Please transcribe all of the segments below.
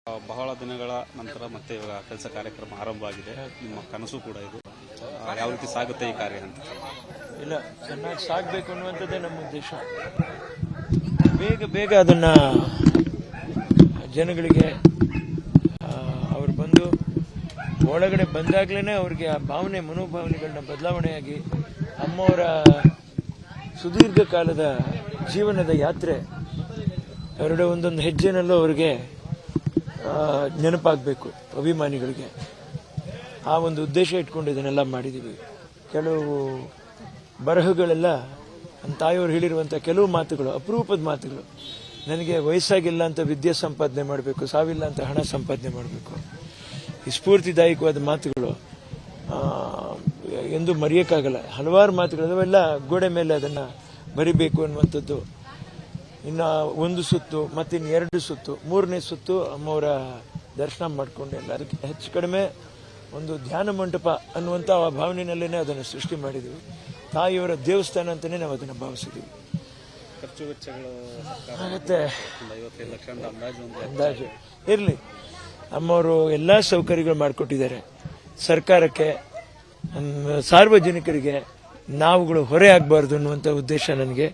ಬಹಳ ದಿನಗಳ ನಂತರ ಮತ್ತೆ ಇವಾಗ ಕೆಲಸ ಕಾರ್ಯಕ್ರಮ ಆರಂಭ ಆಗಿದೆ. ನಿಮ್ಮ ಕನಸು ಕೂಡ ಇದು. ಯಾವ ರೀತಿ ಸಾಗುತ್ತೆ ಈ ಕಾರ್ಯ ಅಂತ? ಇಲ್ಲ, ಚೆನ್ನಾಗಿ ಸಾಗಬೇಕು ಅನ್ನುವಂಥದ್ದೇ ನಮ್ಮ ಉದ್ದೇಶ. ಬೇಗ ಬೇಗ ಅದನ್ನ ಜನಗಳಿಗೆ ಅವರು ಬಂದು ಒಳಗಡೆ ಬಂದಾಗ್ಲೇ ಅವ್ರಿಗೆ ಆ ಭಾವನೆ ಮನೋಭಾವನೆಗಳನ್ನ ಬದಲಾವಣೆಯಾಗಿ ಅಮ್ಮವರ ಸುದೀರ್ಘ ಕಾಲದ ಜೀವನದ ಯಾತ್ರೆ ಅವരുടെ ಒಂದೊಂದು ಹೆಜ್ಜೆನಲ್ಲೂ ಅವರಿಗೆ ನೆನಪಾಗಬೇಕು ಅಭಿಮಾನಿಗಳಿಗೆ. ಆ ಒಂದು ಉದ್ದೇಶ ಇಟ್ಕೊಂಡು ಇದನ್ನೆಲ್ಲ ಮಾಡಿದ್ದೀವಿ. ಕೆಲವು ಬರಹಗಳೆಲ್ಲ ನನ್ನ ತಾಯಿಯವರು ಹೇಳಿರುವಂಥ ಕೆಲವು ಮಾತುಗಳು ಅಪರೂಪದ ಮಾತುಗಳು. ನನಗೆ ವಯಸ್ಸಾಗಿಲ್ಲ ಅಂತ ವಿದ್ಯೆ ಸಂಪಾದನೆ ಮಾಡಬೇಕು, ಸಾವಿಲ್ಲ ಅಂತ ಹಣ ಸಂಪಾದನೆ ಮಾಡಬೇಕು. ಈ ಸ್ಫೂರ್ತಿದಾಯಕವಾದ ಮಾತುಗಳು ಎಂದು ಮರೆಯೋಕ್ಕಾಗಲ್ಲ. ಹಲವಾರು ಮಾತುಗಳು ಅವೆಲ್ಲ ಗೋಡೆ ಮೇಲೆ ಅದನ್ನು ಬರಿಬೇಕು ಅನ್ನುವಂಥದ್ದು. ಇನ್ನು ಒಂದು ಸುತ್ತು, ಮತ್ತಿನ್ನು 2 ಸುತ್ತು, 3ನೇ ಸುತ್ತು ಅಮ್ಮವರ ದರ್ಶನ ಮಾಡಿಕೊಂಡೆಲ್ಲ. ಅದಕ್ಕೆ ಹೆಚ್ಚು ಕಡಿಮೆ ಒಂದು ಧ್ಯಾನ ಮಂಟಪ ಅನ್ನುವಂಥ ಆ ಭಾವನೆಯಲ್ಲೇ ಅದನ್ನು ಸೃಷ್ಟಿ ಮಾಡಿದ್ದೀವಿ. ತಾಯಿಯವರ ದೇವಸ್ಥಾನ ಅಂತಲೇ ನಾವು ಅದನ್ನು ಭಾವಿಸಿದ್ದೀವಿ. ಖರ್ಚು ವೆಚ್ಚಗಳು ಆಗುತ್ತೆ, 55 ಲಕ್ಷ ಅಂದಾಜು ಇರಲಿ. ಅಮ್ಮವರು ಎಲ್ಲ ಸೌಕರ್ಯಗಳು ಮಾಡಿಕೊಟ್ಟಿದ್ದಾರೆ. ಸರ್ಕಾರಕ್ಕೆ, ಸಾರ್ವಜನಿಕರಿಗೆ ನಾವುಗಳು ಹೊರೆ ಆಗಬಾರ್ದು ಅನ್ನುವಂಥ ಉದ್ದೇಶ ನನಗೆ.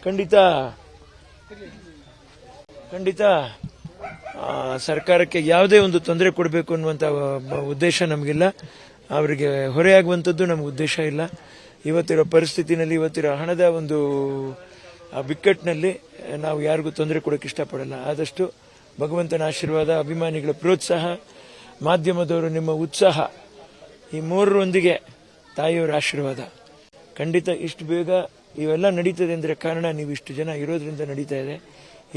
ಖಂಡಿತ ಸರ್ಕಾರಕ್ಕೆ ಯಾವುದೇ ಒಂದು ತೊಂದರೆ ಕೊಡಬೇಕು ಅನ್ನುವಂಥ ಉದ್ದೇಶ ನಮಗಿಲ್ಲ. ಅವರಿಗೆ ಹೊರೆಯಾಗುವಂಥದ್ದು ನಮಗೆ ಉದ್ದೇಶ ಇಲ್ಲ. ಇವತ್ತಿರೋ ಪರಿಸ್ಥಿತಿನಲ್ಲಿ, ಇವತ್ತಿರೋ ಹಣದ ಒಂದು ಬಿಕ್ಕಟ್ಟಿನಲ್ಲಿ ನಾವು ಯಾರಿಗೂ ತೊಂದರೆ ಕೊಡೋಕೆ ಇಷ್ಟಪಡಲ್ಲ. ಆದಷ್ಟು ಭಗವಂತನ ಆಶೀರ್ವಾದ, ಅಭಿಮಾನಿಗಳ ಪ್ರೋತ್ಸಾಹ, ಮಾಧ್ಯಮದವರು ನಿಮ್ಮ ಉತ್ಸಾಹ, ಈ ಮೂರರೊಂದಿಗೆ ತಾಯಿಯವರ ಆಶೀರ್ವಾದ, ಖಂಡಿತ ಇಷ್ಟು ಬೇಗ ಇವೆಲ್ಲ ನಡೀತದೆ ಅಂದರೆ ಕಾರಣ ನೀವು ಇಷ್ಟು ಜನ ಇರೋದ್ರಿಂದ ನಡೀತಾ ಇದೆ.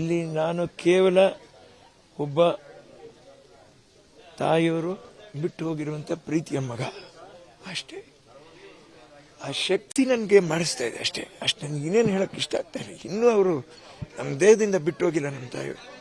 ಇಲ್ಲಿ ನಾನು ಕೇವಲ ಒಬ್ಬ ತಾಯಿಯವರು ಬಿಟ್ಟು ಹೋಗಿರುವಂಥ ಪ್ರೀತಿಯ ಮಗ ಅಷ್ಟೇ. ಆ ಶಕ್ತಿ ನನಗೆ ಮಾಡಿಸ್ತಾ ಇದೆ ಅಷ್ಟೇ. ನನಗೆ ಇನ್ನೇನು ಹೇಳಕ್ಕೆ ಇಷ್ಟ ಆಗ್ತಾ ಇಲ್ಲ. ಇನ್ನೂ ಅವರು ನಮ್ಮ ದೇಹದಿಂದ ಬಿಟ್ಟು ಹೋಗಿಲ್ಲ ನಮ್ಮ ತಾಯಿಯವರು.